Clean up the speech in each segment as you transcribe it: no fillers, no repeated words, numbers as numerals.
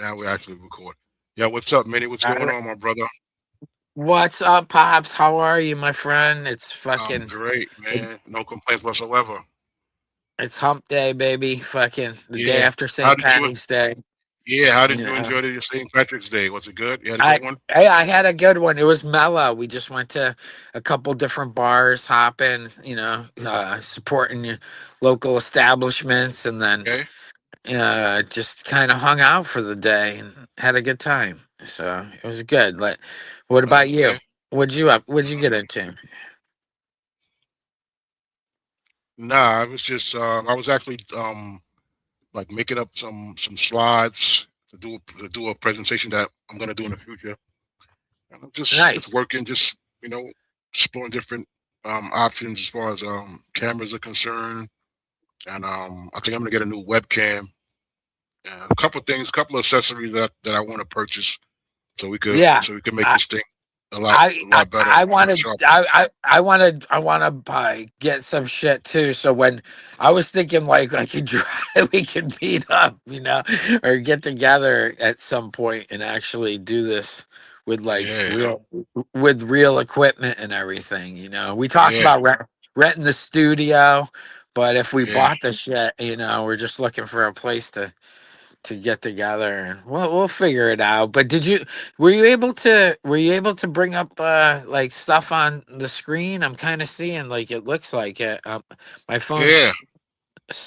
Now we actually record. Yeah, what's up, Minnie? What's going Uh, on, my brother? What's up, Pops? How are you, my friend? It's I'm fucking, great, man. No complaints whatsoever. it's hump day, baby. Fucking the day Yeah. after How St. did you? Patty's Day. Yeah. How did You you know, enjoy your St. Patrick's Day? Was it good? You had a I, good one. I had a good one. It was mellow. We just went to a couple different bars, hopping, supporting your local establishments, and then Okay. just kind of hung out for the day and had a good time. So it was good. Like, what about you? Okay. What'd you get into? Nah, I was just I was actually like making up some slides to do a presentation that I'm gonna do in the future. And I'm just Nice. working, just you know, exploring different options as far as cameras are concerned. And I think I'm gonna get a new webcam. A couple of things, a couple of accessories that I want to purchase Yeah. so we can make this thing I a I lot better, I a lot wanted sharper. I want to buy get some shit too. So when I was thinking like I could try, we could meet up, or get together at some point and actually do this with like Yeah, real equipment and everything. We talked yeah, about renting the studio, but if we yeah, bought the shit, we're just looking for a place to get together and we'll figure it out. But were you able to bring up like stuff on the screen? I'm kind of seeing like it looks like it. My phone's yeah,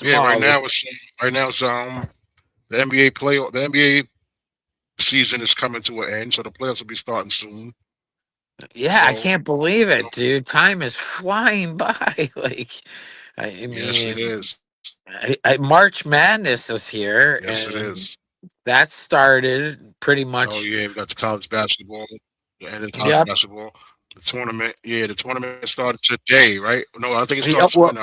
yeah. small. Right now it's the NBA season is coming to an end, so the playoffs will be starting soon. Yeah, I So can't believe you know, it, dude. Time is flying by. Like, I yes, it mean, is. March Madness is here, Yes, it and is. that started pretty Oh much. yeah, we got the college basketball, the end of college Yep. basketball. The tournament, yeah, the tournament started today, right? No, I think it Yep. starts in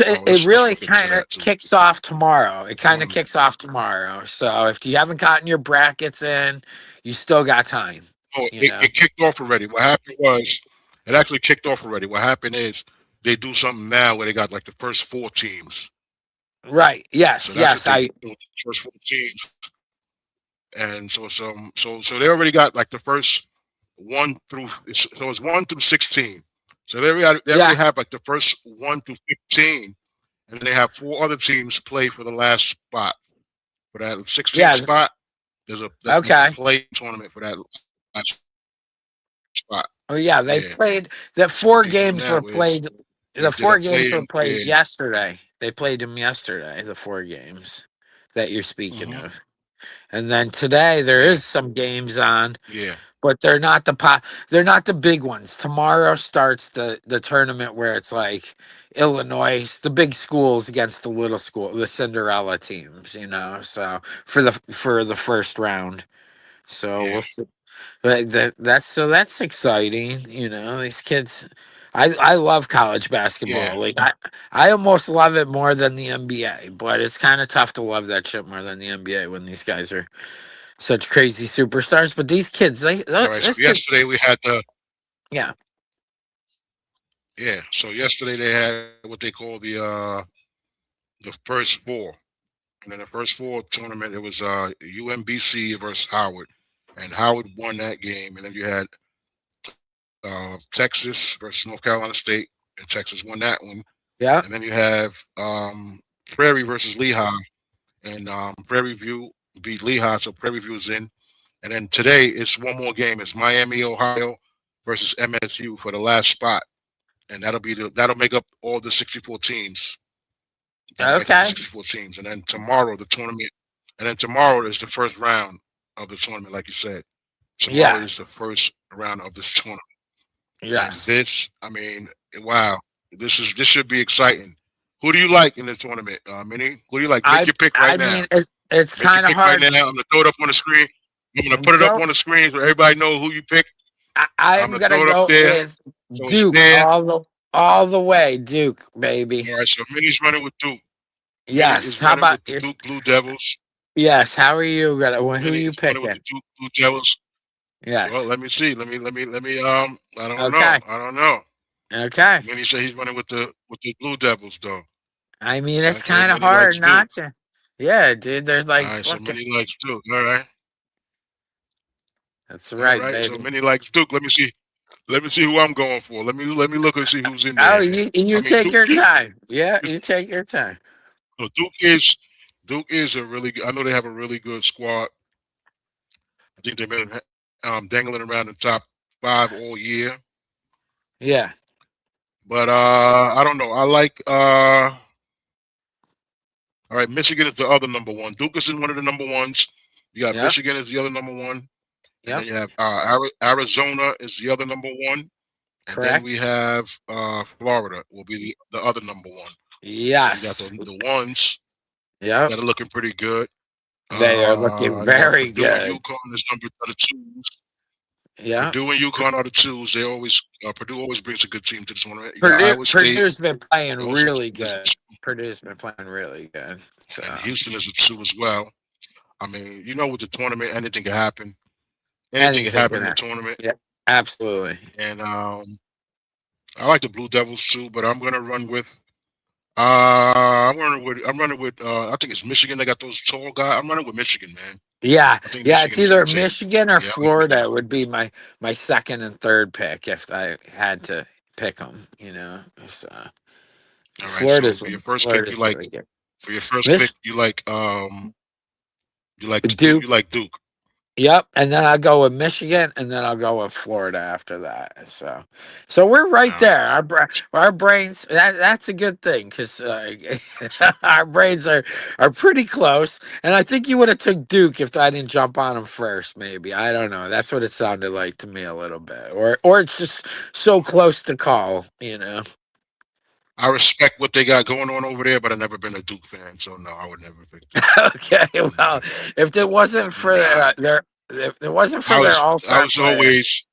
Well, Oh, it let's really look into kind of that too. kicks off tomorrow. It kind of Tournament. kicks off tomorrow. So if you haven't gotten your brackets in, you still got time, Oh, you it, know? it kicked off already. What happened was, it actually kicked off already. What happened is they do something now where they got like the first four teams. Right. So Yes. that's what Yes. they do with the first four teams. And so they already got like the first so it's 1 through 16. So they already Yeah. have like the first 1 through 15, and then they have four other teams play for the last spot. For that 16th Yeah. spot, there's going to be a Okay. play tournament for that last spot. Oh, yeah. They Yeah. played the So what four they do games were now is played. they The did a four play games were in. played Yeah. yesterday. They played them yesterday, the four games that you're speaking Hmm. of. And then today there Yeah. is some games on, Yeah. but they're not the big ones. Tomorrow starts the tournament where it's like Illinois, the big schools against the little school, the Cinderella teams, so for the first round. So Yeah. we'll see. But that's exciting, these kids. I love college Yeah. basketball. Like I almost love it more than the NBA, but it's kind of tough to love that shit more than the NBA when these guys are such crazy superstars. But these kids, All right. So those kids, yesterday we had yeah, yeah. So yesterday they had what they call the first four, and then the first four tournament it was UMBC versus Howard, and Howard won that game, and then you had Texas versus North Carolina State, and Texas won that one. yeah, And then you have Prairie versus Lehigh, and Prairie View beat Lehigh, so Prairie View is in. And then today it's one more game. It's Miami, Ohio versus MSU for the last spot, and that'll make up all the 64 teams. That'll make up the okay, 64 teams, and then tomorrow the tournament, and then tomorrow is the first round of the tournament, like you said. Tomorrow yeah, is the first round of this tournament, and yes. this, I mean, wow, this should be exciting. Who do you like in the tournament, Minnie? Who do you like? Make I your pick I right now. mean it's Make your kind of pick right hard. now. I'm gonna throw it up on the screen. I'm gonna put it up Don't on the screen so everybody know who you picked. I'm I'm gonna gonna throw it up go there with so it's Duke there. all the way, Duke baby. All right, so Minnie's running with Duke. Minnie Yes. is How running about with the yours? Duke Blue Devils. Yes. How are you gonna? Who are Minnie you is running with the picking? Duke Blue Devils. Well, Yes. let me see. Let me. I don't know. Okay. I don't know. Okay. Minnie said he's running with the Blue Devils, though. I mean, it's Okay, kind of Minnie likes hard Duke. not to. Yeah, dude. They're All like right, so fucking. Mini likes Duke. All right, That's all right, right. So baby. Mini likes Duke. Let me see. Let me see who I'm going for. Let me look and see who's in Oh, there. you I mean, take Duke. your time. Yeah, you take your time. So Duke is a really good. I know they have a really good squad. I think they've been dangling around the top five all year. Yeah. But I don't know. I like all right. Michigan is the other number one. Duke is in one of the number ones. You got Yep. Michigan is the other number one, and then Yep. you have Arizona is the other number one, and then we Correct. have Florida will be the other number one. So you got Yes. the ones Yep. that are looking pretty good. They are looking You got very Purdue and good. UConn as number are the twos. Yeah. Purdue and UConn are the twos. They always Purdue always brings a good team to the tournament. You got Purdue Iowa State Purdue's been playing also really is good. Purdue's been playing really good. So and Houston is a two as well. I mean, with the tournament, anything can happen. Anything can anything happen can in the happen. tournament. Yeah. Absolutely. And I like the Blue Devils too, but I'm gonna run with I think it's Michigan. They got those tall guys. I'm running with Michigan, man. Yeah, I think yeah. It's Michigan is either insane. Michigan or Yeah, I like Michigan. Florida would be my second and third pick if I had to pick them. So All right. So for your first pick, Florida's really good. for your first pick, Mich- you Duke. like Duke. Yep, and then I'll go with Michigan, and then I'll go with Florida after that. So we're right All right. there. Our brains. That's a good thing because our brains are pretty close. And I think you would have took Duke if I didn't jump on him first. Maybe I don't know. That's what it sounded like to me a little bit. Or it's just so close to call. I respect what they got going on over there, but I've never been a Duke fan, so no, I would never pick Duke. Okay, well, Never. if it wasn't for Nah. their if it wasn't for I their was All I Star was player, always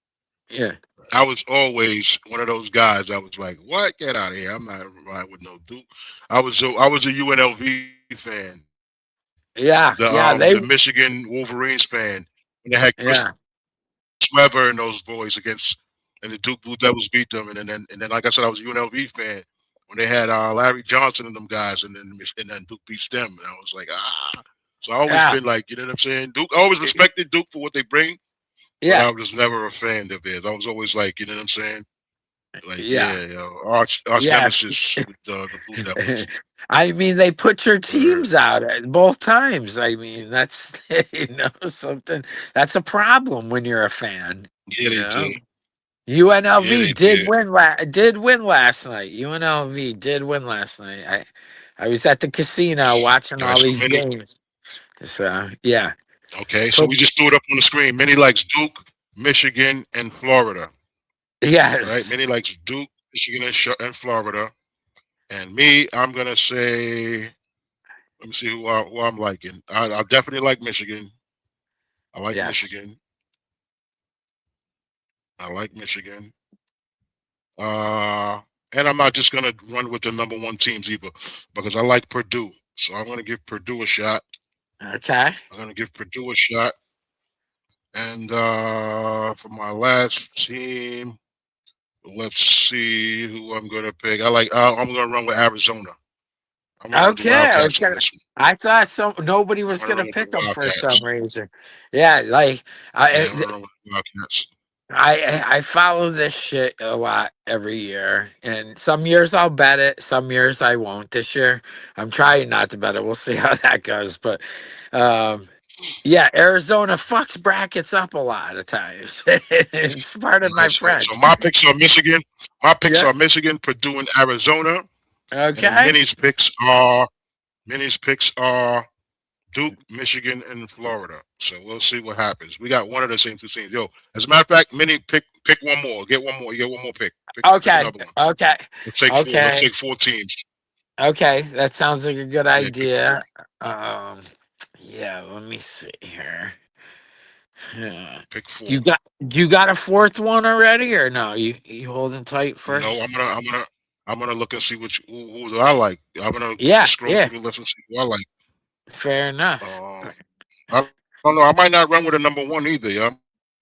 yeah. I was always one of those guys. I was like, "What? Get out of here! I'm not riding with no Duke." I was a UNLV fan, Yeah, yeah, the they, Michigan Wolverines fan when they had Chris yeah, Webber and those boys against, and the Duke Blue Devils beat them, and then like I said, I was a UNLV fan when they had Larry Johnson and them guys, and then Duke beats them, and I was like, ah. So I always yeah, been like, you know what I'm saying? Duke. I always respected Duke for what they bring, but yeah, I was never a fan of theirs. I was always like, you know what I'm saying? Like, yeah. yeah, arch Yes. nemesis with the Blue Devils. I mean, they put your Word. teams out at both times. I mean, that's something. That's a problem when you're a fan. Yeah, they did. Yeah, UNLV they did. did win last night. UNLV did win last night. I was at the casino watching All right, all so these many. games. So yeah. Okay, so So we just threw it up on the screen. Many likes Duke, Michigan, and Florida. Right? yes, Many likes Duke, Michigan, and Florida. And me, I'm gonna say, let me see who I'm liking. I definitely like Michigan. I like yes. Michigan. I like Michigan. Uh, and I'm not just gonna run with the number one teams either, because I like Purdue. So I'm gonna give Purdue a shot. Okay. I'm gonna give Purdue a shot. And for my last team, let's see who I'm gonna pick. I'm gonna run with Arizona. I'm running with the Okay, Wildcats on this I thought nobody one. I'm was gonna gonna run with the pick them for some Wildcats. reason. Yeah, like Yeah, I I'm gonna run with the Wildcats. I follow this shit a lot every year, and some years I'll bet it, some years I won't. This year I'm trying not to bet it. We'll see how that goes, but um, yeah, Arizona fucks brackets up a lot of times. It's part All of right, my so friends. my picks are Michigan. My picks Yeah. are Michigan, Purdue, and Arizona. And then Okay. Minnie's picks are Duke, Michigan, and Florida. So we'll see what happens. We got one of the same two teams. Yo, as a matter of fact, Minnie, pick one more. Get one more. You get one more pick. Pick Okay. another one. Okay. Let's take four. Let's Okay. take four teams. Okay. That sounds like a good Yeah, pick four. idea. Um, yeah. Let me see here. Yeah. Pick four. You got a fourth one already, or no? You holding tight No, first? I'm gonna look and see who I like. I'm gonna Yeah, just scroll yeah. through the list and see who I like. Fair enough. I don't know. I might not run with a number one either. Yeah,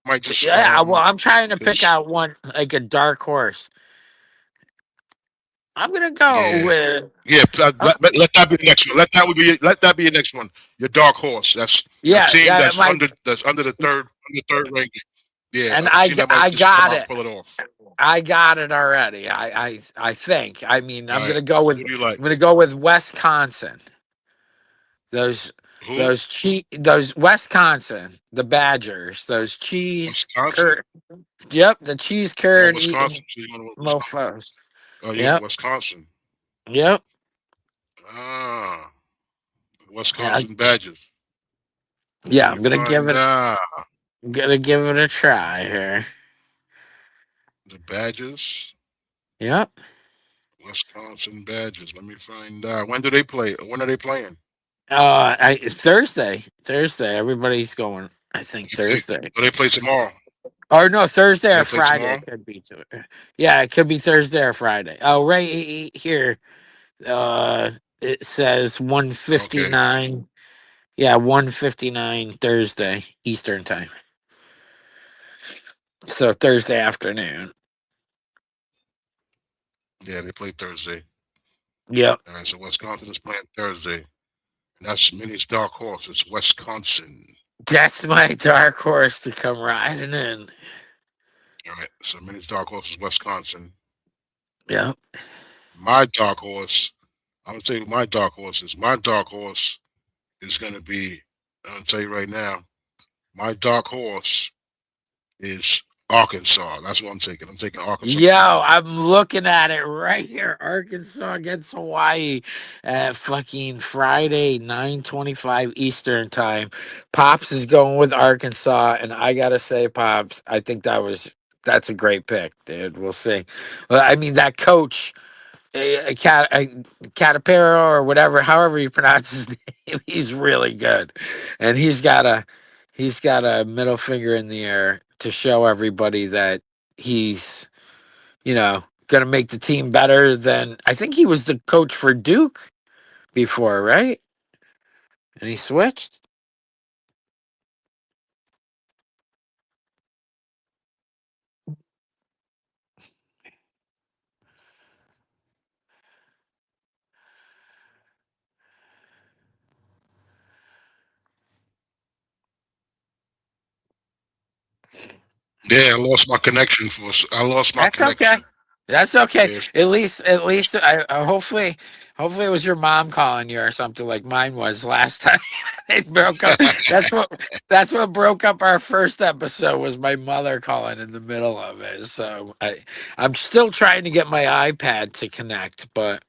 I might just Yeah. Well, I'm trying to pick because out one like a dark horse. I'm gonna go Yeah. with. Yeah, I'm, let that be the next one. Let that be your next one. Your dark horse. That's a yeah, team yeah, that's my under the third ranking. Yeah, and a team that might I just come got out and it. pull it off. I got it already. I think. I mean, All right. Who do you like? I'm gonna go with Wisconsin. Those Who? those Wisconsin, the Badgers, those cheese Wisconsin. curd. Yep, the cheese Oh, curd Wisconsin. eating So you want to Wisconsin? mofos. Oh, you went Yep, Wisconsin. yep. Ah, Yeah, Wisconsin Badgers. Let yeah. me find out. I'm gonna give it a try here. The Badgers. Yep. Wisconsin Badgers. Let me find out. When do they play? When are they playing? Thursday. Thursday. Everybody's going. I think They play. Thursday. Oh, they play tomorrow. Or no, Thursday or They play Friday. tomorrow. It could be too. Yeah, it could be Thursday or Friday. Oh, right here. It says Okay. 1:59. Yeah, 1:59 Thursday Eastern time. So Thursday afternoon. Yeah, they play Thursday. Yep. All right. So Wisconsin is playing Thursday. And that's Minnie's dark horse. It's Wisconsin. That's my dark horse to come riding in. All right. So Minnie's dark horse is Wisconsin. Yep. My dark horse. I'm gonna tell you who my dark horse is. My dark horse is gonna be. I'm gonna tell you right now. My dark horse is Arkansas. That's what I'm taking. I'm taking Arkansas to beat. Yo, I'm looking at it right here. Arkansas against Hawaii at fucking Friday, 9:25 Eastern time. Pops is going with Arkansas, and I gotta say, Pops, I think that's a great pick, dude. We'll see. Well, I mean, that coach, Catapero or whatever, however you pronounce his name, he's really good, and he's got a middle finger in the air to show everybody that he's going to make the team better than I think he was the coach for Duke before, right? And he switched. Yeah, I lost my connection for. I lost my That's okay. connection. That's okay. Yes. At least, hopefully, it was your mom calling you or something like mine was last time. It broke up. That's what broke up our first episode was my mother calling in the middle of it. So I'm still trying to get my iPad to connect, but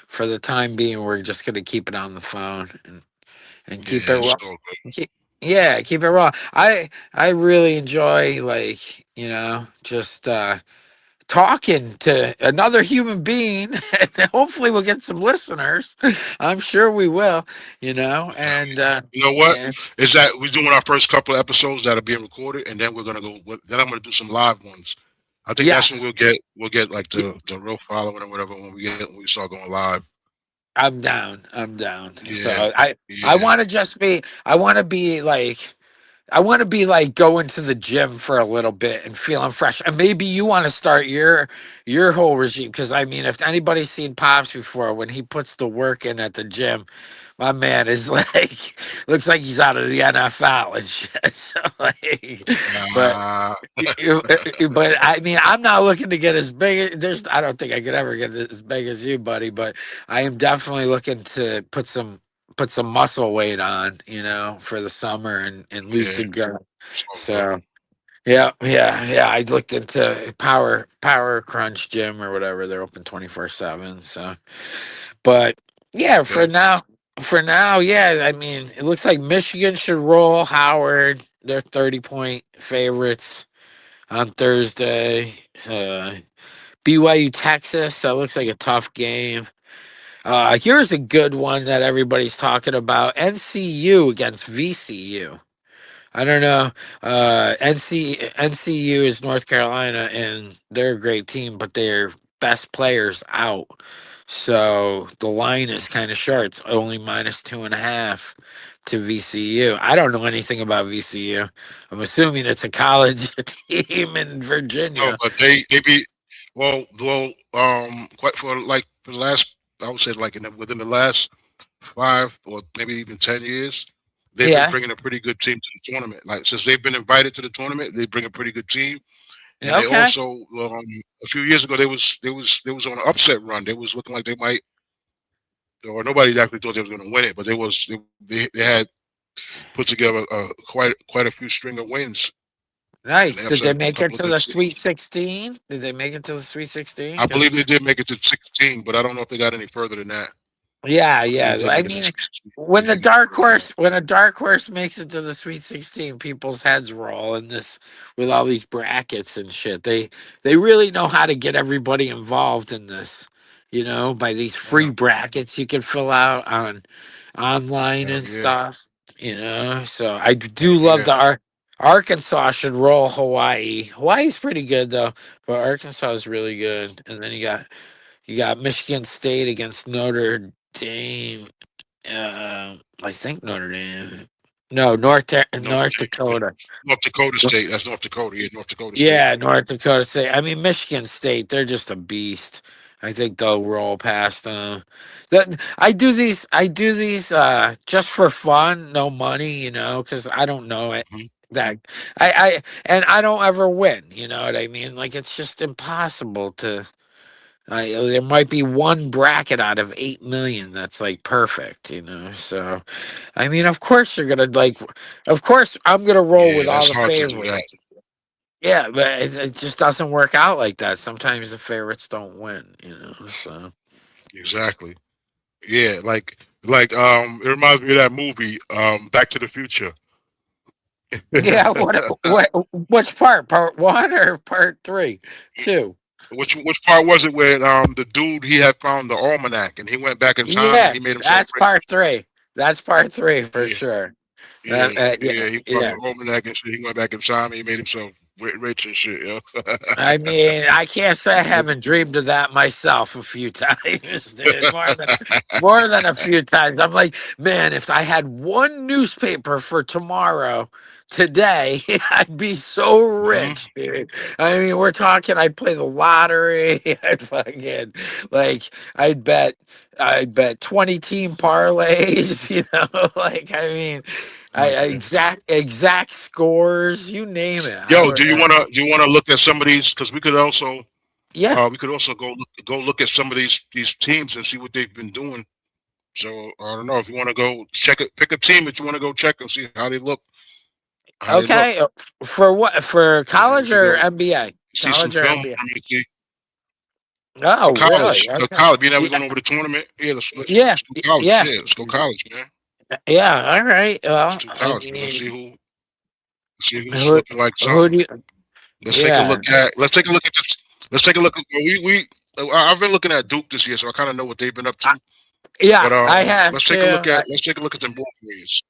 for the time being, we're just gonna keep it on the phone and keep Yeah, it it's raw. all good. Yeah, keep it raw. I really enjoy just talking to another human being and hopefully we'll get some listeners. I'm sure we will, and You know what? and Is that we're doing our first couple of episodes that are being recorded, and then we're gonna go. Then I'm gonna do some live ones. I think that's when yes, we'll get like y- the real following or whatever when we start going live. I'm down. I'm down. So Yeah, I yeah, want to I want to be like I want to be like going to the gym for a little bit and feeling fresh. And maybe you want to start your whole regime because I mean, if anybody's seen Pops before, when he puts the work in at the gym, my man is like looks like he's out of the NFL and shit. So like, but uh, but I mean, I'm not looking to get as big. I don't think I could ever get as big as you, buddy. But I am definitely looking to put some muscle weight on, for the summer and lose yeah, the gut. it's all good. So yeah. I looked into Power Crunch Gym or whatever. They're open 24/7. So, but yeah, Okay, for now, yeah. I mean, it looks like Michigan should roll Howard. They're 30-point favorites on Thursday. BYU Texas. That looks like a tough game. Here's a good one that everybody's talking about: NCU against VCU. I don't know. NCU is North Carolina, and they're a great team, but their best players out. So the line is kind of short. It's only -2.5 to VCU. I don't know anything about VCU. I'm assuming it's a college team in no, Virginia. but they be quite for like for the last, I would say, like within the last 5 or maybe even 10 years, they've been Yeah. bringing a pretty good team to the tournament. Like since they've been invited to the tournament, they bring a pretty good team. And they Okay. also, a few years ago, they was on an upset run. They was looking like they might, or nobody actually thought they was going to win it, but they had put together quite a few string of wins, and Nice. they Did upset they a make it couple of to good the Sweet teams. 16? Did they make it to the Sweet 16? I Because believe they did make it to 16, but I don't know if they got any further than that. yeah, I believe yeah. they did I make it to mean, 16. They didn't get any further than that. when a dark horse makes it to the Sweet 16, people's heads roll in this with all these brackets and shit. They really know how to get everybody involved in this, by these free Yeah, brackets you can fill out on online hell and yeah, stuff. So I do heck love yeah. the Arkansas should roll Hawaii. Hawaii's pretty good though, but Arkansas is really good. And then you got Michigan State against Notre Dame. I think Notre Dame. No, No, North Dakota. North Dakota State. That's North Dakota. Yeah, North Dakota State. Yeah, North Dakota State. I mean, Michigan State. They're just a beast. I think they'll roll past. I do these. Just for fun, no money. Because I don't know it. Hmm. That and I don't ever win. You know what I mean? Like it's just impossible to. There might be one bracket out of 8 million that's like perfect. So I mean, of course you're gonna like. Of course, I'm gonna roll with Yeah, all that's the hard to do that. favorites. Yeah, but it just doesn't work out like that. Sometimes the favorites don't win. So Exactly. Yeah, it reminds me of that movie, Back to the Future. yeah, which part? Part one or part three? Two. Which part was it where the dude he had found the almanac and he went back in time and Yeah, he made himself that's rich? part three. That's part three for Yeah, sure. yeah, Yeah, yeah. He found yeah. the almanac and shit. He went back in time and he made himself rich and shit. Yo. I mean, I can't say I haven't dreamed of that myself a few times, dude. More than a few times. I'm like, man, if I had one newspaper for tomorrow, today, I'd be so Hmm. rich, dude. I mean, we're talking. I'd play the lottery. I'd fucking like. I'd bet 20 team parlays. Like I mean, Oh, I yeah. exact scores. You name it. I Yo, would. do you wanna look at some of these? Because Yeah. we could also go look at some of these teams and see what they've been doing. So I don't know if you want to go check it, pick a team that you want to go check and see how they look. How they look. Okay. For what? For We college could or go NBA? see some College or film NBA? from you. See Oh, really? college, Okay. college. Being that we Yeah. going over the tournament, yeah. Yeah. Let's do college. Yeah. Yeah, let's go college, man. Yeah. All right. Let's Well, do I college, man. mean, See who's who looking like who do something. you? Let's take a Yeah. look at. Let's take a look at this. Let's take a look at. I've been looking at Duke this year, so I kind of know what they've been up I, to. But yeah. I have to. let's take a look at the Wolverines.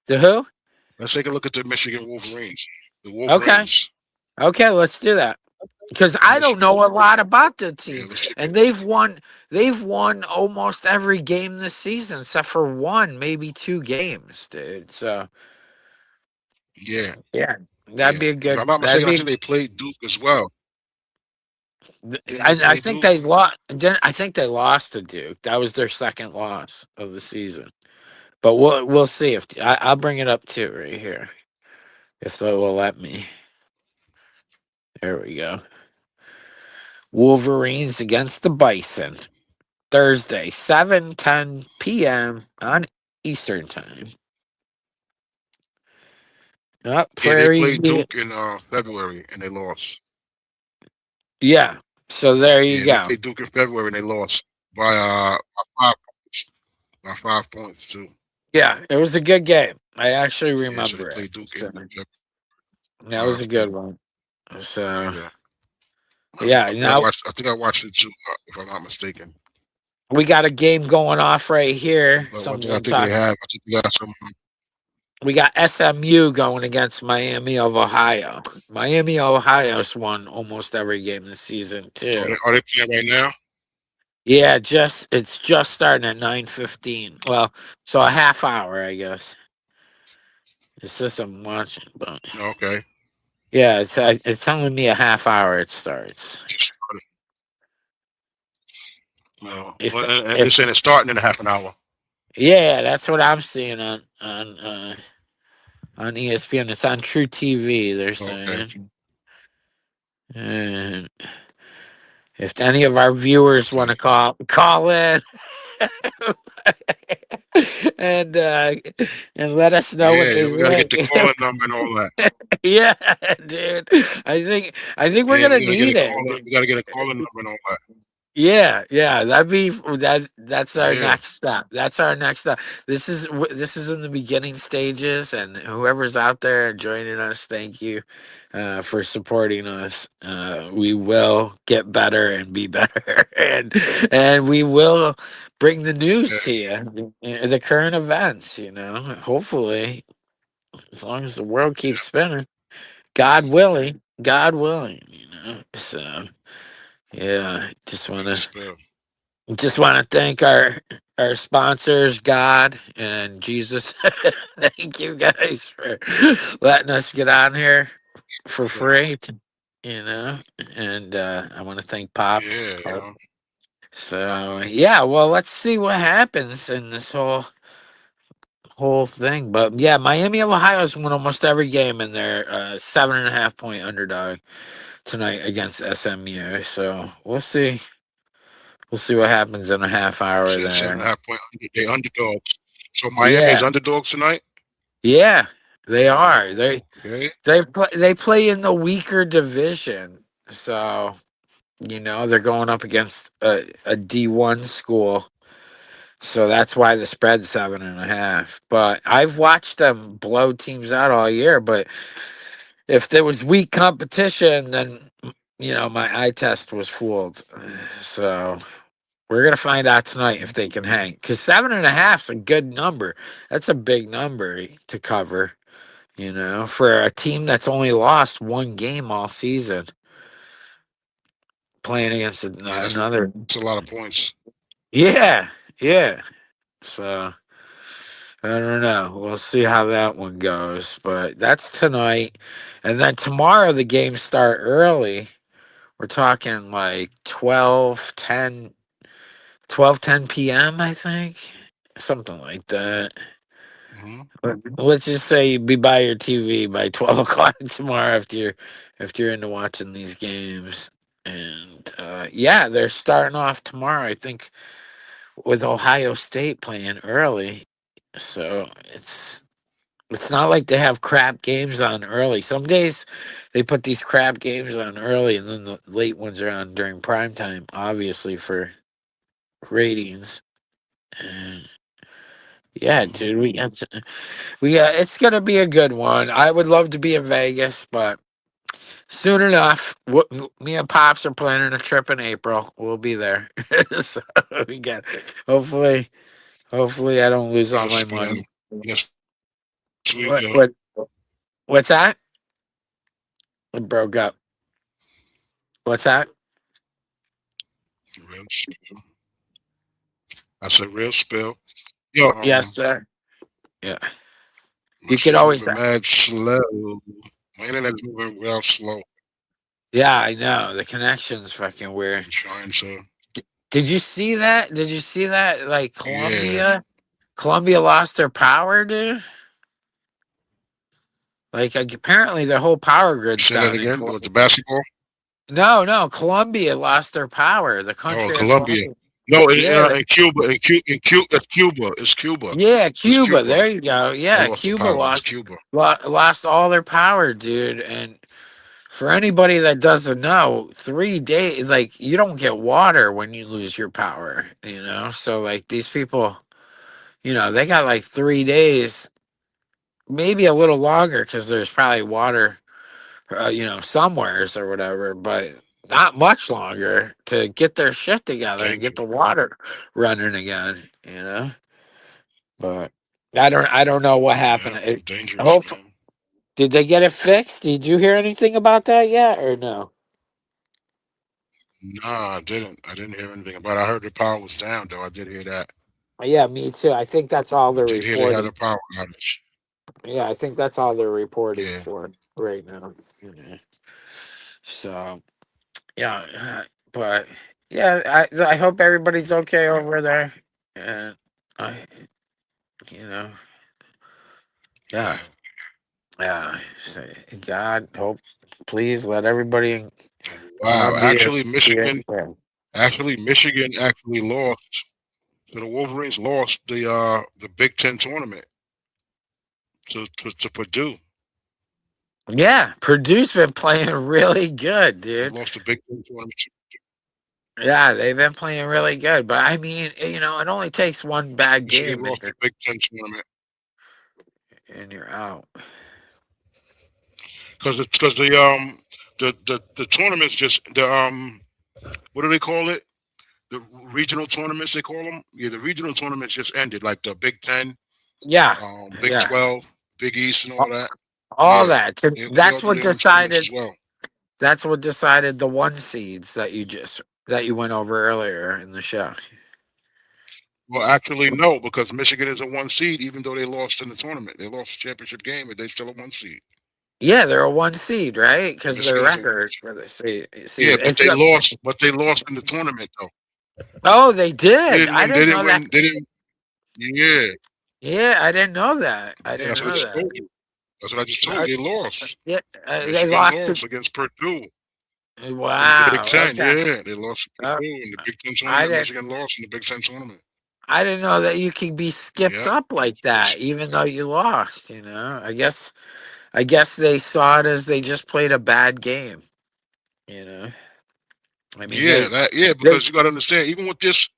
The who? Let's take a look at the Michigan Wolverines. The Okay. Wolverines, Okay. Let's do that. Because I don't Michigan. know a lot about the Yeah, team, let's take it. and they've won almost every game this season except for one, maybe two games, dude. So Yeah, yeah, that'd yeah. be a If good. I'm not That'd mistaken, I be think they played Duke as well. Didn't they I play think Duke? they lost. I think they lost to Duke. That was their second loss of the season. But we'll see if I'll bring it up too right here if they will let me. There we go. Wolverines against the Bison Thursday 7:10 p.m. on Eastern time. Up Yeah, they Prairie played View. Duke in February and they lost. Yeah. So there you Yeah, they go. played Duke in February and they lost by 5 points. By 5 points too. Yeah, it was a good game. I actually Yeah, so they remember it. played Duke in So February. that was a good one. So Yeah, yeah, now I think I watched it too, if I'm not mistaken. we got a game going off right here. But one thing I Someone think they talk. have, I think they got some. We got SMU going against Miami of Ohio. Miami of Ohio's won almost every game this season too. Are they playing right now? Yeah, it's just starting at 9:15. Well, so a half hour, I guess. It's just I'm watching, but Okay. yeah, it's telling me a half hour it starts. No, If well, the, and you're if saying it's starting in a half an hour. yeah, that's what I'm seeing on ESPN. It's on True TV. They're Okay. saying, and if any of our viewers want Okay. to call in and uh, and let us know what Yeah, they we got to get think. the calling number and all that. Yeah, dude. I think we're Yeah, gonna we got to get a need it. caller. We got to get a calling number and all that. Yeah, yeah, that's our Yeah. next step. That's our next step. This is in the beginning stages, and whoever's out there joining us, thank you for supporting us. We will get better and be better, and we will bring the news to you, the current events. Hopefully, as long as the world keeps spinning, God willing. So yeah, just want to thank our sponsors, God and Jesus. Thank you guys for letting us get on here for Yeah. free. You know, and I want to thank Pops. Yeah. You know. So yeah, well, let's see what happens in this whole thing. But yeah, Miami of Ohio's won almost every game, and they're 7.5 point underdog tonight against SMU. So we'll see. We'll see what happens in a half You hour said seven and there. a half point. They underdogs. So Miami's Yeah, underdogs tonight. yeah, they are. Okay. They play in the weaker division, so they're going up against a D1 school, so that's why the spread's 7.5. But I've watched them blow teams out all year. But if there was weak competition, then my eye test was fooled. So we're gonna find out tonight if they can hang. Because 7.5's a good number. That's a big number to cover. For a team that's only lost one game all season, playing against Yeah, another. that's a lot of points. Yeah, yeah. So I don't know. We'll see how that one goes. But that's tonight. And then tomorrow the games start early. We're talking like 12:10 p.m., I think. Something like that. Hmm. Let's just say you be by your TV by 12 o'clock tomorrow if you're into watching these games. And yeah, they're starting off tomorrow, I think, with Ohio State playing early. So it's not like they have crap games on early. Some days they put these crap games on early, and then the late ones are on during prime time, obviously for ratings. And yeah, Hmm. dude, we got it's gonna be a good one. I would love to be in Vegas, but soon enough, me and Pops are planning a trip in April. We'll be there. So we got hopefully, hopefully I don't lose all my Yes. money. Yes. We What will. what what's that? It broke up. What's that? Real spill. That's a real spill. Yo, Yes, sir. Yeah, my you could shit always. moving mad slow. My internet's moving real slow. Yeah, I know the connection's fucking weird. I'm trying to. Did you see that? Did you see that? Like Yeah. Columbia lost their power, dude. Like apparently their whole power grid's Say that down in again. With Columbia. the basketball. No, no, Colombia lost their power. The Oh, country of Colombia. Colombia. No, Yeah, in Cuba. It's Cuba. It's Cuba. yeah, It's Cuba. Cuba. There you go. They Yeah, lost the Cuba power. It's lost Cuba. lost all their power, dude. And for anybody that doesn't know, 3 days, like you don't get water when you lose your power. So like these people, they got like 3 days, maybe a little longer because there's probably water somewheres or whatever, but not much longer to get their shit together and get Danger. the water running again, But I don't know what happened. Yeah, it's dangerous, Hope man. did they get it fixed? Did you hear anything about that yet or no? Nah, I didn't. I didn't hear anything about it. I heard the power was down, though. I did hear that. Yeah, me too. I think that's all I they're did hear they had a reporting. power outage. Yeah, I think that's all they're reporting Yeah. for right now. So yeah, but Yeah, I hope everybody's okay over there, and I, you know, yeah, Yeah. yeah. Say, God, hope, please let everybody Wow. be a, be Actually, Michigan actually lost. So the Wolverines lost the Big Ten tournament to Purdue. Yeah, Purdue's been playing really good, They dude. lost the Big Ten tournament. Yeah, they've been playing really good. But I mean, it only takes one bad Michigan game, lost the Big Ten tournament and you're out. because the tournaments just the what do they call it? The regional tournaments they call them. Yeah, the regional tournaments just ended, like the Big Ten, Yeah, Big yeah, 12, Big East, and all all, that. all Yeah, that. So they all that's did what their own tournaments as decided. well. That's what decided the one seeds that you went over earlier in the show. Well, actually, no, because Michigan is a one seed, even though they lost in the tournament. They lost the championship game, but they still a one seed. Yeah, they're a one seed, right? So Because their Michigan is a record for the yeah, season. but It's they a, lost. But they lost in the tournament though. oh, they They did. didn't I win. They didn't didn't know that. win. They didn't. Yeah, Yeah, I didn't know that. I yeah. didn't That's what I know just that. told you. That's what I just told Uh, you. They lost. yeah, they Michigan lost to. lost against Purdue in the Big Wow. Ten. Okay. Yeah, they lost to Uh, Purdue in the Big Ten I tournament. didn't. Michigan lost in the Big Ten tournament. I didn't know that you can be skipped Yeah. up like that, It's- even though you lost. I guess they saw it as they just played a bad game. You know. I mean, Yeah, yeah, they because you got to understand, even with this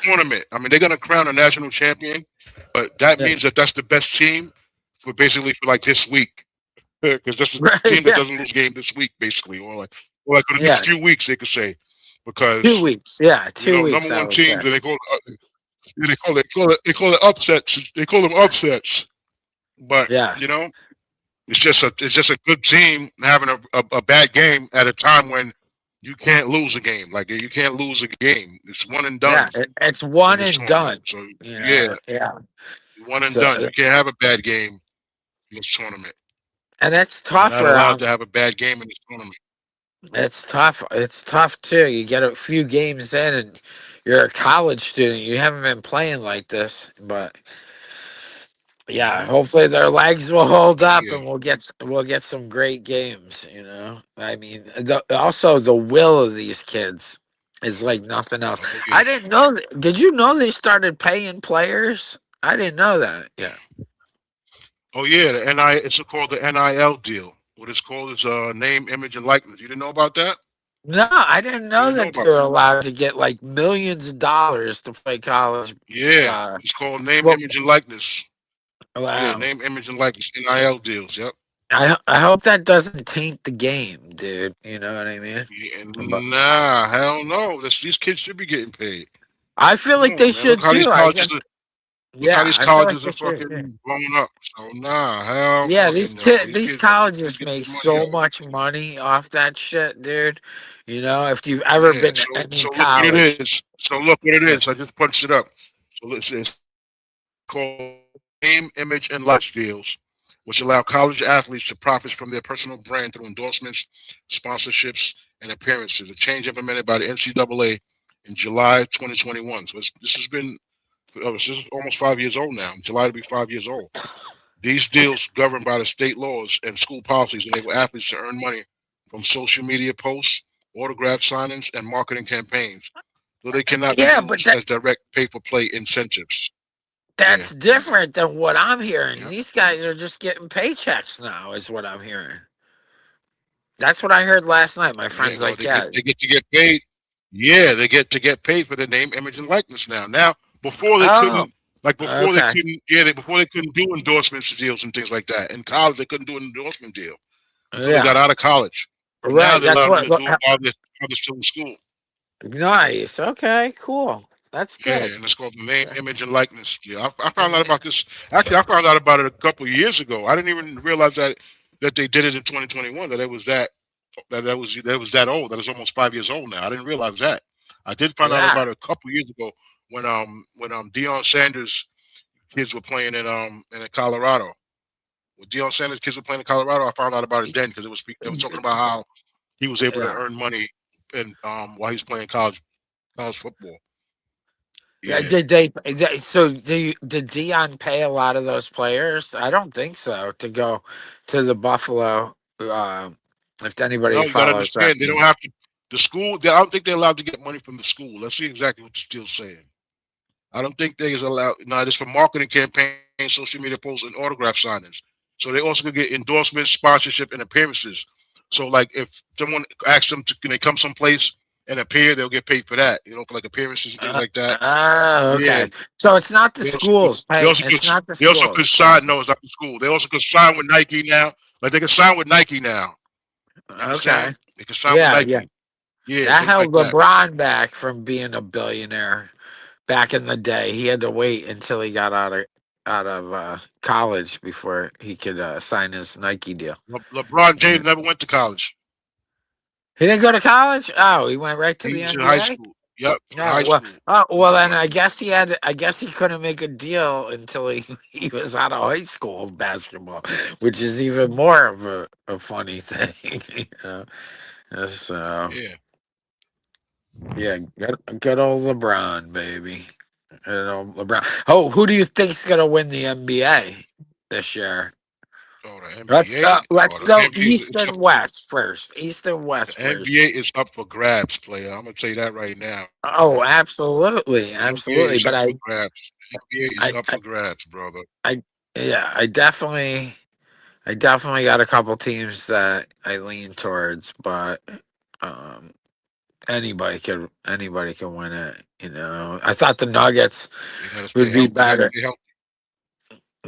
tournament, I mean, they're gonna crown a national champion, but that yeah, means that that's the best team for basically for like this week, because that's the right. team that Yeah, doesn't lose game this week, basically, or like for the next yeah. few weeks, they could say, 2 because weeks. Yeah, you 2 know, weeks. number I one would say. teams, and they call it upsets. They call them upsets, but Yeah, you know, it's just a good team having a bad game at a time when you can't lose a game. Like you can't lose a game. It's one and yeah. done It's in one this and tournament. done. So yeah, Yeah. one and So, done. You can't have a bad game in this tournament. and it's You're tough not for allowed to have a bad game in this tournament. It's tough. It's tough too. You get a few games in, and you're a college student. You haven't been playing like this, but yeah, Hmm. hopefully their legs will hold Oh up, yeah. and we'll get some great games. I mean, also the will of these kids is like nothing else. Oh yeah. I didn't know. Did you know they started paying players? I didn't know that. Yeah. Oh yeah. The NI. It's called the NIL deal. What it's called is name, image, and likeness. You didn't know about that? No, I didn't You know didn't know that about they're that? allowed to get like millions of dollars to play college. Yeah. Uh, It's called name, well, image, and likeness. Yeah. wow. Name, image, and likeness. NIL deals. Yep. I hope that doesn't taint the game, dude. You know what I mean? Yeah, But nah, hell no. These kids should be getting paid. I feel Come like they on, man. should too. Look how Yeah, these I feel like colleges they are should. Yeah, fucking blowing up. So nah, hell yeah. fucking no. These These kids colleges get make their money so up. much money off that shit, dude. If you've ever Yeah. been to any So look what it college, is. So look what it yeah, is. I just punched it up. So it's called name, image, and likeness deals, which allow college athletes to profit from their personal brand through endorsements, sponsorships, and appearances. A change implemented by the NCAA in July 2021. So this has been this is almost 5 years old now. In July to be 5 years old. These deals, governed by the state laws and school policies, enable athletes to earn money from social media posts, autograph signings, and marketing campaigns, though they cannot be yeah, but used as direct pay-for-play incentives. Yeah, that's different than what I'm hearing. yeah, These guys are just getting paychecks now, is what I'm hearing. That's what I heard last night. My yeah. friend's Well, like, "Yeah, they get to get paid. Yeah, they get to get paid for the name, image, and likeness now. Now, before they oh, couldn't, like okay, before they couldn't do endorsements deals and things like that. In college, they couldn't do an endorsement deal until they got yeah, out of college. But now right." they That's allow them what. to do it while they're still in school. Nice. Okay. Cool. That's Yeah, good. and it's called the name, image, and likeness. Yeah, I found out Yeah. about this. Actually, I found out about it a couple of years ago. I didn't even realize that they did it in 2021. That was that old. That was almost 5 years old now. I didn't realize that. I did find out Yeah. about it a couple of years ago when Deion Sanders kids were playing in Colorado. When Deion Sanders kids were playing in Colorado, I found out about it then because they were talking about how he was able to Yeah. earn money and while he's playing college football. Yeah, Yeah. so did Dion pay a lot of those players? I don't think so to go to the Buffalo. If anybody No, you got to follows that understand they don't team. have to. The school, I don't think they're allowed to get money from the school. Let's see exactly what the still saying. I don't think they is allowed. No, it's for marketing campaigns, social media posts, and autograph signings. So they also could get endorsements, sponsorship, and appearances. So like if someone asks them to can they come someplace and appear, they'll get paid for that. For like appearances and things like that. Yeah. Okay. So it's not the They also could. schools They pay. also could. It's not the They also could schools pay. sign. No, it's not the school. They also could sign with Nike now. Like they can sign with Nike now. You Okay. understand? They can sign with Yeah, yeah. Nike. Yeah, That things held like that. LeBron back from being a billionaire back in the day. He had to wait until he got out of college before he could sign his Nike deal. LeBron Yeah. James never went to college. He didn't go to college. Oh, he went right to He the was in high NBA. school. Yep, in Oh high well. school. Oh He well. Then went. I guess he had. I guess he couldn't make a deal until he he was out of high school basketball, which is even more of a funny thing. So Yeah. yeah, good old LeBron, baby. Good old LeBron. Oh, who do you think's gonna win the NBA this year? So the Let's NBA. let's Or the go NBA. East It's up. and West first. East and The West first. NBA is up for grabs, player. I'm gonna tell you that right now, man. Oh, absolutely, The NBA absolutely. is But up for grabs. The NBA is I, up I, for grabs, brother. I, yeah, I definitely got a couple teams that I lean towards, but um, anybody can win it. I thought the Nuggets They gotta stay would be healthy. They gotta better. stay healthy.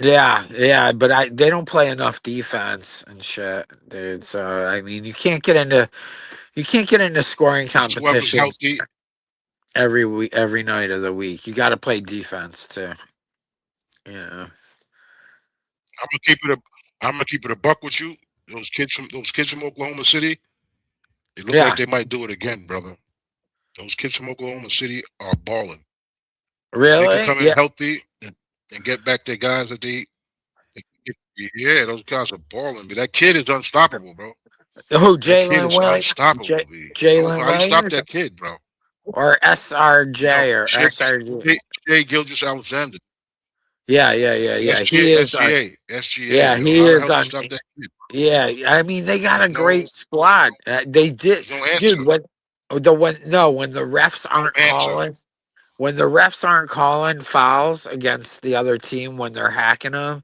Yeah, yeah, but they don't play enough defense and shit, dude. So I mean, you can't get into scoring Just whoever's competitions healthy. every week, every night of the week. You got to play defense too. Yeah, I'm gonna keep it a. I'm gonna keep it a buck with you. Those kids from Oklahoma City. They look like yeah, they might do it again, brother. Those kids from Oklahoma City are balling. If they can really? come in Yeah. healthy and get back their guys that yeah, those guys are balling. But that kid is unstoppable, bro. Who? That kid Jalen is Williams? unstoppable, B. I don't know Jalen how you stop Williams that kid, bro. or No, SRJ or SRG? Shea Gilgis Alexander. Yeah, yeah, yeah, yeah. He is. SGA, Yeah, yo. he How the is hell you on. stop that kid? Yeah, I mean they got There's a great no squad. They did, there's no answer. dude. When the refs No aren't answer. calling, when the refs aren't calling fouls against the other team when they're hacking them,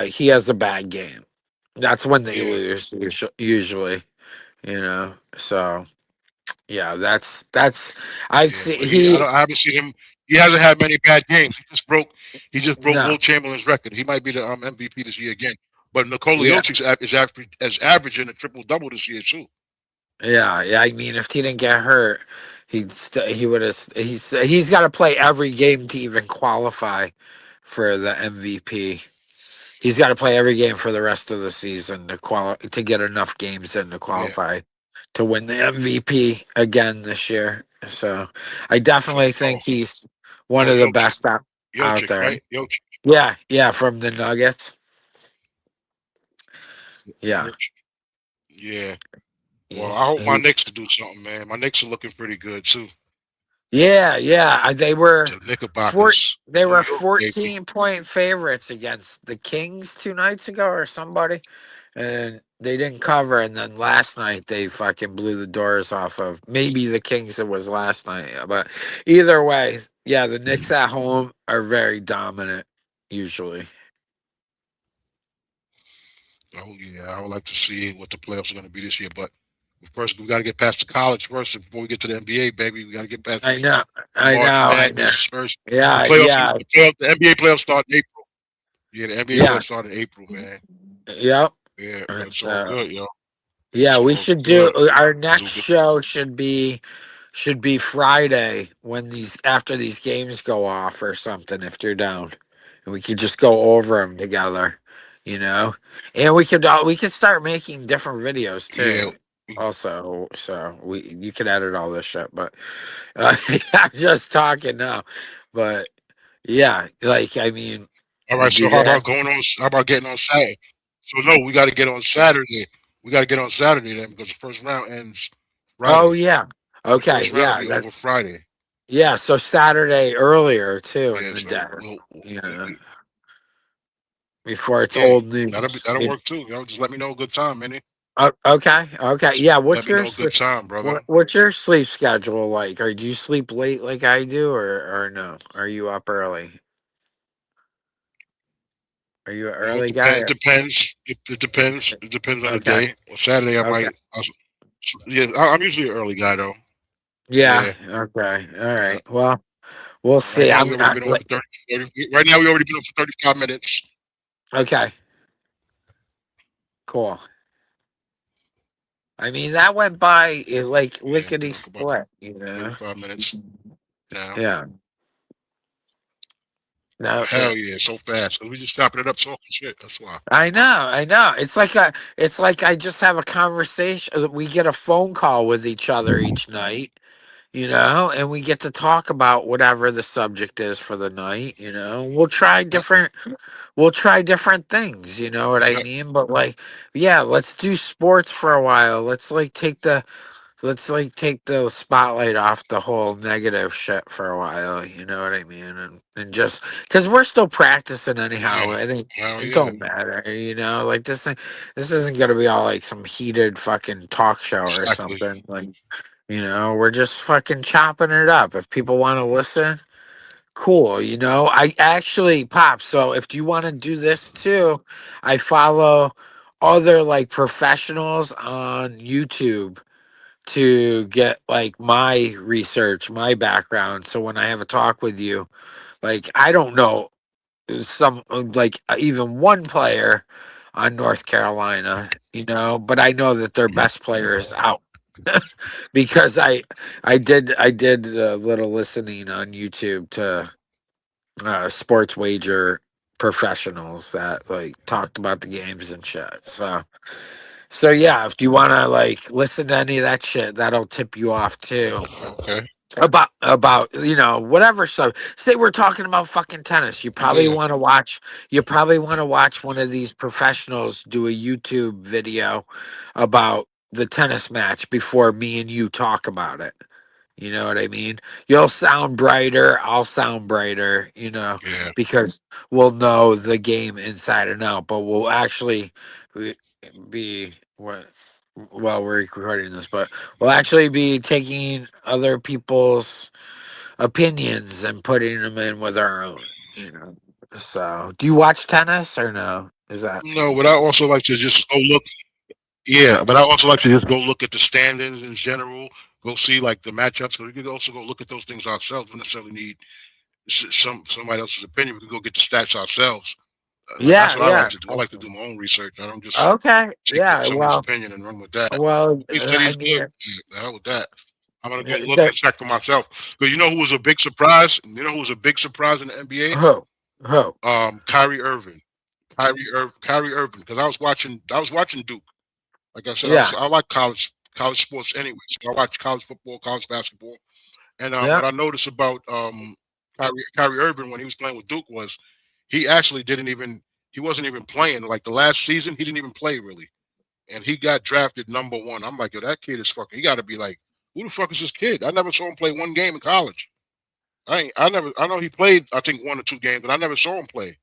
he has a bad game. That's when they Yeah. lose usually. So yeah, that's I've Yeah, seen but he I haven't seen him. He hasn't had many bad games. He just broke no Will Chamberlain's record. He might be the MVP this year again. But Nikola yeah. Jokic is averaging a triple double this year too. Yeah, yeah. I mean, if he didn't get hurt, he would have. He's got to play every game to even qualify for the MVP. He's got to play every game for the rest of the season to get enough games in to Yeah. qualify to win the MVP again this year. So, I So definitely think he's one oh of the Jokic, best out Jokic, there. right? Jokic, Yeah, yeah. From the Nuggets. Yeah, Jokic. Yeah. Well, I he's hope my he's. Knicks to do something, man. My Knicks are looking pretty good too. Yeah, yeah. They were The four. Knickerbockers, They New were York, baby. 14-point favorites against the Kings 2 nights ago or somebody, and they didn't cover. And then last night they fucking blew the doors off of maybe the Kings. It was last night, but either way, yeah, the Knicks at home are very dominant usually. Oh yeah, I would like to see what the playoffs are going to be this year. But first, we got to get past the college first before we get to the NBA, baby. We got to get past I this know, I March know, I know. Madness first. The Yeah, playoffs, yeah, the NBA playoffs start in April. Yeah, the NBA yeah, playoffs start in April, man. yep. Yeah, but And it's all so good, yo. yeah, It's we all should do good, our next Zuba. show should be Friday when these after these games go off or something if you're down, and we could just go over them together, you know, and we could start making different videos Yeah. too. Also, so you can edit all this shit, but I'm just talking now, but yeah, like I mean, All right. it'd be So how good. about going on? How about getting on Saturday? So no, we got to get on Saturday. We got to get on Saturday then because the first round ends. Oh Friday. yeah. The Okay. first round will Yeah. be over Friday. Yeah. So Saturday earlier too in Yeah, the so day. Yeah. we Before it's yeah, old news. that'll work too. Just let me know a good time, man. Okay. Okay. Yeah. Let me know a good time, brother. What's your sleep schedule like? Or do you sleep late like I do, or no? Are you up early? Are you an early guy? It depends. It depends. It depends on the Okay. day. On Saturday, I Okay. might. Yeah, I'm usually an early guy though. Yeah. Yeah. Okay. All Uh, right. Well, we'll right see. now, I'm we already not. been on for 30. Right now, we already been on for 35 minutes. Okay. Cool. I mean, that went by like Yeah, lickety been on for about split, you know? 35 minutes now. Yeah. No, Hell yeah, so fast. 'Cause we just chopping it up, talking shit. That's why. I know, I know. It's like I just have a conversation. We get a phone call with each other each night, and we get to talk about whatever the subject is for the night. Uh, We'll try different things. You know what I yeah, mean? But like, yeah, let's do sports for a while. Let's like take the spotlight off the whole negative shit for a while, you know what I mean? And just because we're still practicing anyhow, yeah, hell it yeah, don't matter, like this isn't gonna be all like some heated fucking talk show or exactly. something. Like, we're just fucking chopping it up. If people want to listen, cool. I actually pop. So if you want to do this too, I follow other like professionals on YouTube to get like my research, my background. So when I have a talk with you, like I don't know some like even one player on North Carolina, but I know that their best player is out because I did a little listening on YouTube to sports wager professionals that like talked about the games and shit. So yeah, if you want to like listen to any of that shit, that'll tip you off too. Okay. About whatever. So say we're talking about fucking tennis. Yeah. You probably want to watch one of these professionals do a YouTube video about the tennis match before me and you talk about it. You know what I mean? You'll sound brighter, I'll sound brighter, Yeah. because we'll know the game inside and out, but we'll actually be what well, we're recording this, but we'll actually be taking other people's opinions and putting them in with our own. So, do you watch tennis or no? Is that No, but I also like to just go look. Yeah, but I also like to just go look at the standings in general. Go see like the matchups. So we could also go look at those things ourselves. We don't necessarily need somebody else's opinion. We can go get the stats ourselves. Like that's Yeah, what I like yeah. to do. I like to do my own research. I don't just Okay. take Yeah, someone's well, opinion and run with that. He said I he's good. mean, Yeah, the hell with that. I'm gonna go look the, and check for myself. Because you know who was a big surprise? You know who was a big surprise in the NBA? who? Who? Kyrie Irving. Kyrie Irving. Because I was watching Duke. Like I said, Yeah. I like college sports anyway. So I watch college football, college basketball. And Yeah. what I noticed about Kyrie Irving when he was playing with Duke was he actually didn't even he wasn't even playing. Like the last season, he didn't even play really. And he got drafted number 1. I'm like, yo, that kid is fucking. He got to be like, who the fuck is this kid? I never saw him play one game in college. I know he played. I think 1 or 2 games, but I never saw him play.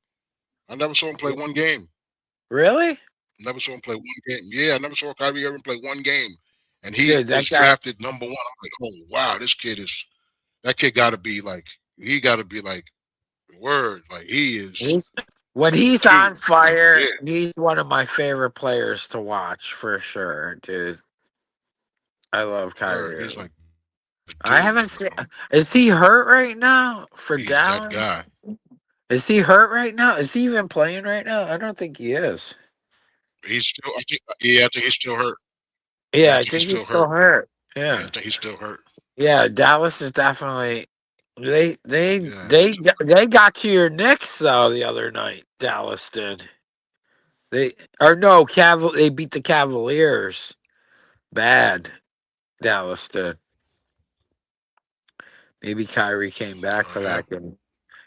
I never saw him play one game. Really? Never saw him play one game. Yeah, I never saw Kyrie Irving play one game, and he Dude, was that guy, drafted number 1. I'm like, oh wow, that kid got to be like he got to be like word like he is he's, when he's dude. on Like fire, yeah, he's one of my favorite players to watch for sure, dude. I love word. Kyrie He's Irving. like the I dude, haven't seen. bro. Is he hurt right now for He's that Dallas? guy. Is he hurt right now? Is he even playing right now? I don't think he is. He's still. I think. Yeah, I think he's still hurt. Yeah, Yeah, I I think he's think he's still still hurt. hurt. Yeah, I Yeah, think he's still hurt. yeah. Dallas is definitely. Yeah, he's still hurt. They got to your Knicks though the other night. Dallas did. They or no They beat the Cavaliers. Bad. Dallas did. Maybe Kyrie came back Oh for yeah. that game.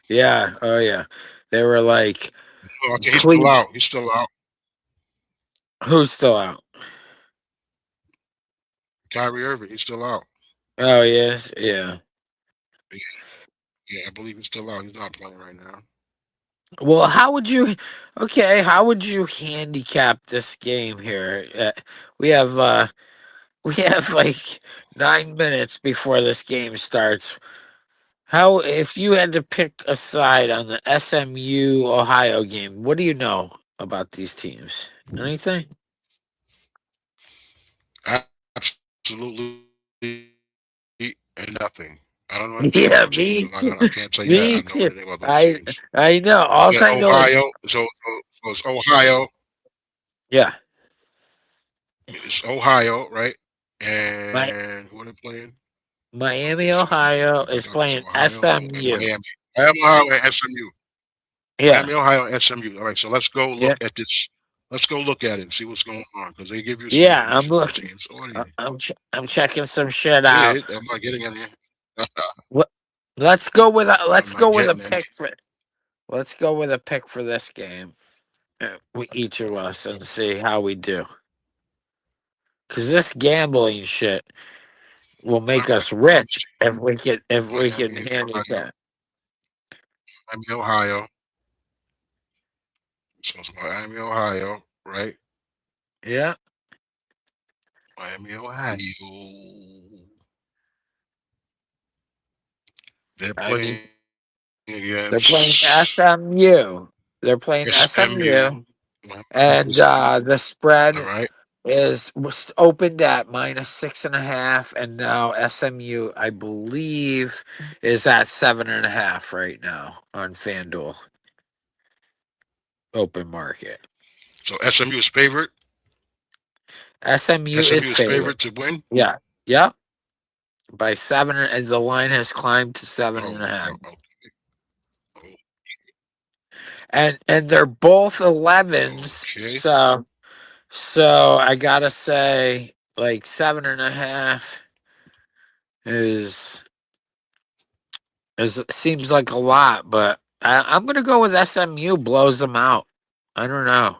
Yeah. Oh yeah. They were like No, I think he's still Cleve. out. He's still out. Who's still out? Kyrie Irving, he's still out. Oh yes, yeah. Yeah, I believe he's still out. He's not playing right now. Well, how would you? Okay, how would you handicap this game here? We have we have like 9 minutes before this game starts. How, if you had to pick a side on the SMU Ohio game, what do you know about these teams? Anything? Absolutely nothing. I don't know anything about Yeah, those teams. me I'm not too. gonna. I can't tell you that. Me I know too. anything about those I teams. I know. All You got I know is Ohio. So it's Ohio. yeah. It's Ohio, right? My And who are they playing? Miami, Okay, so Ohio I is thought it's playing Ohio and SMU. Miami. Miami, Ohio, and SMU. Yeah, Miami, Ohio, and SMU. All right, so let's go yeah, look at this. Let's go look at it and see what's going on because they give you some yeah. I'm information on looking. teams. So what do you I'm checking some shit out. did? I'm not getting any. What? Let's go with I'm let's go not with a getting any. pick for let's go with a pick for this game. We each of us and see how we do. Cause this gambling shit will All make right, us let me rich see. if we can Miami, Ohio, handicap. Miami, Ohio. So it's Miami, Ohio, right? Yeah, Miami, Ohio. They're I mean playing they're playing against SMU. They're playing SMU, SMU. Miami, and the all spread right. was opened at -6.5, and now SMU, I believe, is at 7.5 right now on FanDuel open market. So SMU is favorite. SMU is SMU is favorite. favorite to win. Yeah, yep, by seven, and the line has climbed to seven Oh and a my half. God. Oh, And they're both 11s, okay. so I gotta say, like 7.5 is seems like a lot, but I'm gonna go with SMU blows them out. I don't know.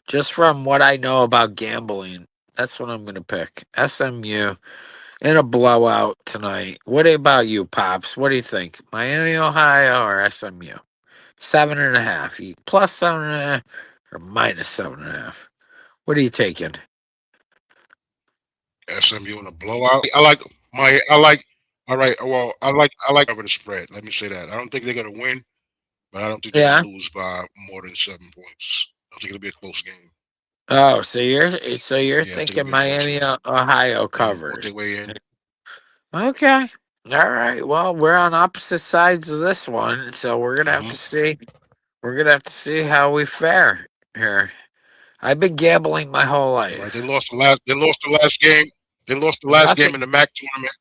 Just from what I know about gambling, that's what I'm gonna pick. SMU in a blowout tonight. What about you, Pops? What do you think? Miami, Ohio, or SMU? 7.5. Plus 7.5 or -7.5. What are you taking? SMU in a blowout. I like my. I like. All right. Well, I like over the spread. Let me say that. I don't think they're gonna win, but I don't think they're gonna Yeah. lose by more than 7 points. I think it'll be a close game. Oh, so you're Yeah, I think it'll thinking be a close Miami, game. Ohio They're gonna work covers. their way in. Okay. All right. Well, we're on opposite sides of this one, so we're gonna have Hmm. to see. We're gonna have to see how we fare here. I've been gambling my whole All right. They life. lost the last. They lost the last game. They lost the last game in Nothing. the MAC tournament.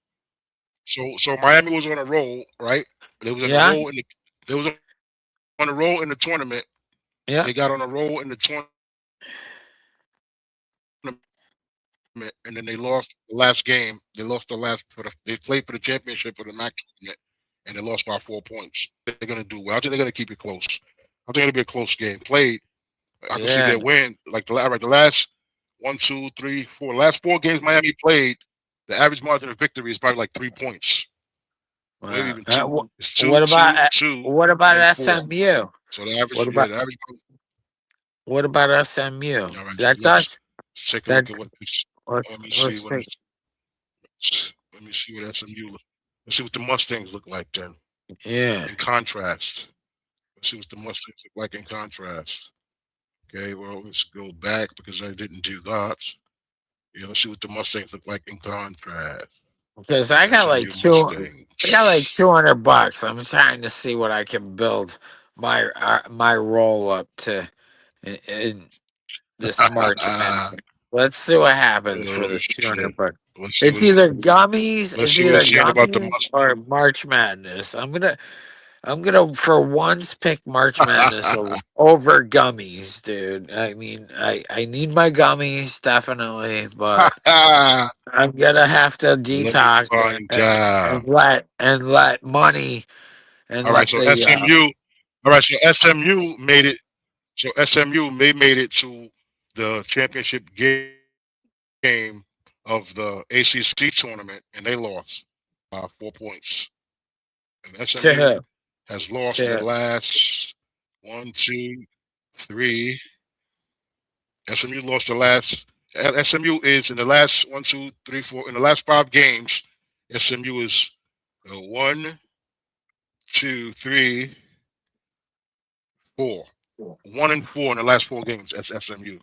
So Miami was on a roll, right? They was on a Yeah. roll in the. They was on a roll in the tournament. Yeah. They got on a roll in the tournament, and then they lost the last game. They lost the last. They played for the championship for the MAC tournament, and they lost by 4 points. They're gonna do well. I think they're gonna keep it close. I think it'll be a close game. Played. I can see Yeah. their win. Like the last 1, 2, 3, 4, last 4 games Miami played, the average margin of victory is probably like 3 points, maybe Wow. even two. It's What two, about two, two, what about and four. SMU? So the average, What yeah, about the average. what about SMU? All right, so That let's does take a that. look at what this. Let's Let me see let's what take. let me see what SMU look. Let's see what the Mustangs look like then. Yeah. In contrast, let's see what the Mustangs look like in contrast. Okay, well let's go back because I didn't do that. Yeah, let's see what the Mustangs look like in contrast. Because I got like SMU two, I got like Mustangs. $200. I'm trying to see what I can build my roll up to in this March Madness. Let's see what happens for Oh this two shit! hundred bucks. Let's see It's what it's. either gummies, Let's it's see what either it's saying about the gummies Mustangs. or March Madness. I'm gonna for once pick March Madness over gummies, dude. I mean, I need my gummies definitely, but I'm gonna have to Let me detox find out. and let money and All right, let so the SMU. All right, so SMU made it. So SMU they made it to the championship game of the ACC tournament, and they lost 4 points. And To SMU who? has lost their To last 1, 2, 3. SMU lost the last. SMU is in the last 1, 2, 3, 4. In the last 5 games, SMU is 1, 2, 3, 4. 1-4 in the last 4 games. That's SMU.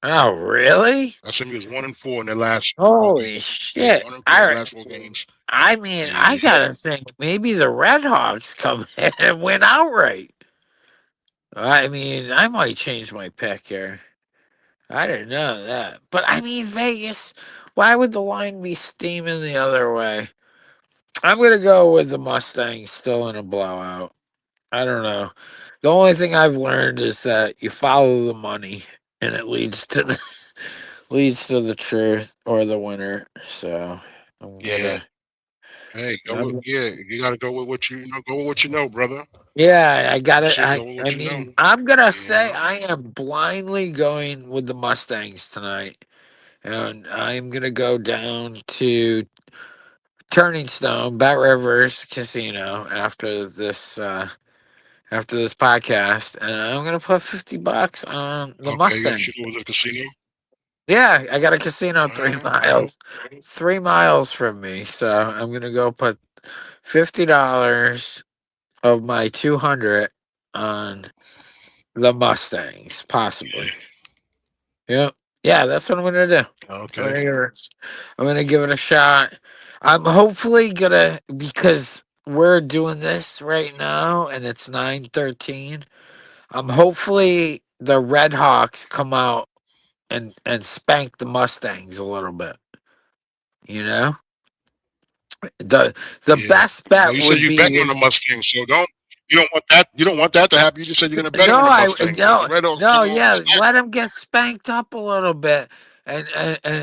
oh, really? SMU is 1-4 in the last 4 games. Holy Yeah, shit! 1-4 in the last 4 games. I mean, I Yeah. gotta think maybe the Red Hawks come in and win outright. I mean, I might change my pick here. I didn't know that, but I mean, Vegas. Why would the line be steaming the other way? I'm gonna go with the Mustangs still in a blowout. I don't know. The only thing I've learned is that you follow the money, and it leads to the leads to the truth or the winner. So I'm Yeah. gonna. Hey, I'm, you gotta go with what you know. Go with what you know, brother. yeah, I got You it. say go with I what you know. mean, I'm gonna You say know. I am blindly going with the Mustangs tonight, and I'm gonna go down to Turning Stone, Bat Rivers Casino after this podcast, and I'm gonna put $50 on the Okay, you Mustang. should go to the casino. Yeah, I got a casino All three right. miles, 3 miles from me, so I'm gonna go put $50 of my 200 on the Mustangs, possibly. Yep. Yeah, that's what I'm gonna do. I'm Okay. gonna give it, I'm gonna give it a shot. I'm hopefully gonna because we're doing this right now and it's 9:13. I'm hopefully the Red Hawks come out and spank the Mustangs a little bit. You know, the the Yeah. best Well, bet you said would you betting be on the Mustangs, so don't. You don't want that. You don't want that to happen. You just said you're gonna bet no, on the I Mustangs. If the no, Red Hawks no, come out and yeah. stack, Let them get spanked up a little bit, and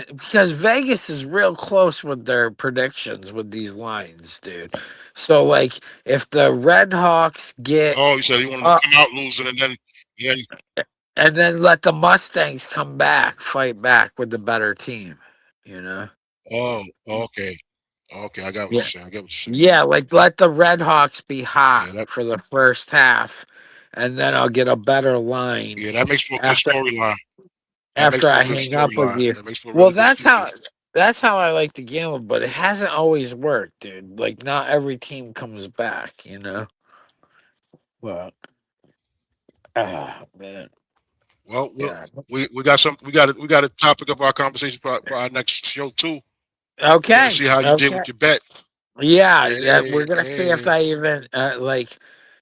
because Vegas is real close with their predictions with these lines, dude. So like, if the Red Hawks get oh, you said you want them to up, come out losing, and then and then let the Mustangs come back, fight back with the better team, you know? oh, okay, okay. I got what you're Yeah, saying. I get what you're saying. yeah. Like let the Red Hawks be hot Yeah, that for the first half, and then I'll get a better line yeah, that makes for a good after storyline. That makes after for I a good hang up with storyline. you. That makes for a Well, really good story. that's how I like to gamble, but it hasn't always worked, dude. Like not every team comes back, you know. Well, ah, man, Well, yeah. we got some we got a topic of our conversation for our next show too. We're gonna Okay, see how you did okay. with your bet. Yeah, yeah. We're Hey, gonna see if hey, I even like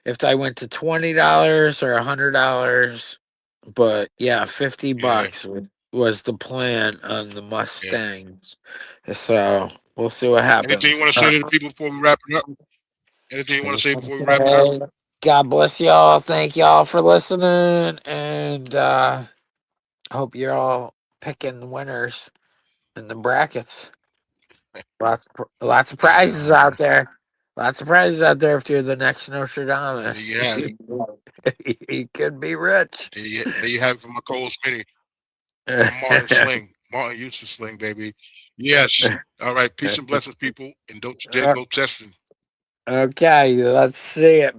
if I went to $20 or $100. But yeah, 50 yeah, bucks was the plan on the yeah. Mustangs. So we'll see what Anything you happens. want to say to the people before we wrap it up? Anything you I want to just say want to before we wrap it up? say, God bless y'all. Thank y'all for listening, and hope you're all picking winners in the brackets. Lots of prizes Yeah, out there. Lots of prizes out there if you're the next there Nostradamus. you have it. You could be rich. There you have it from my Cole Smitty. I'm Martin Sling. Martin used to sling, baby. Yes. All right. Peace and blessings, people. And don't forget, go testing. Okay, let's see it.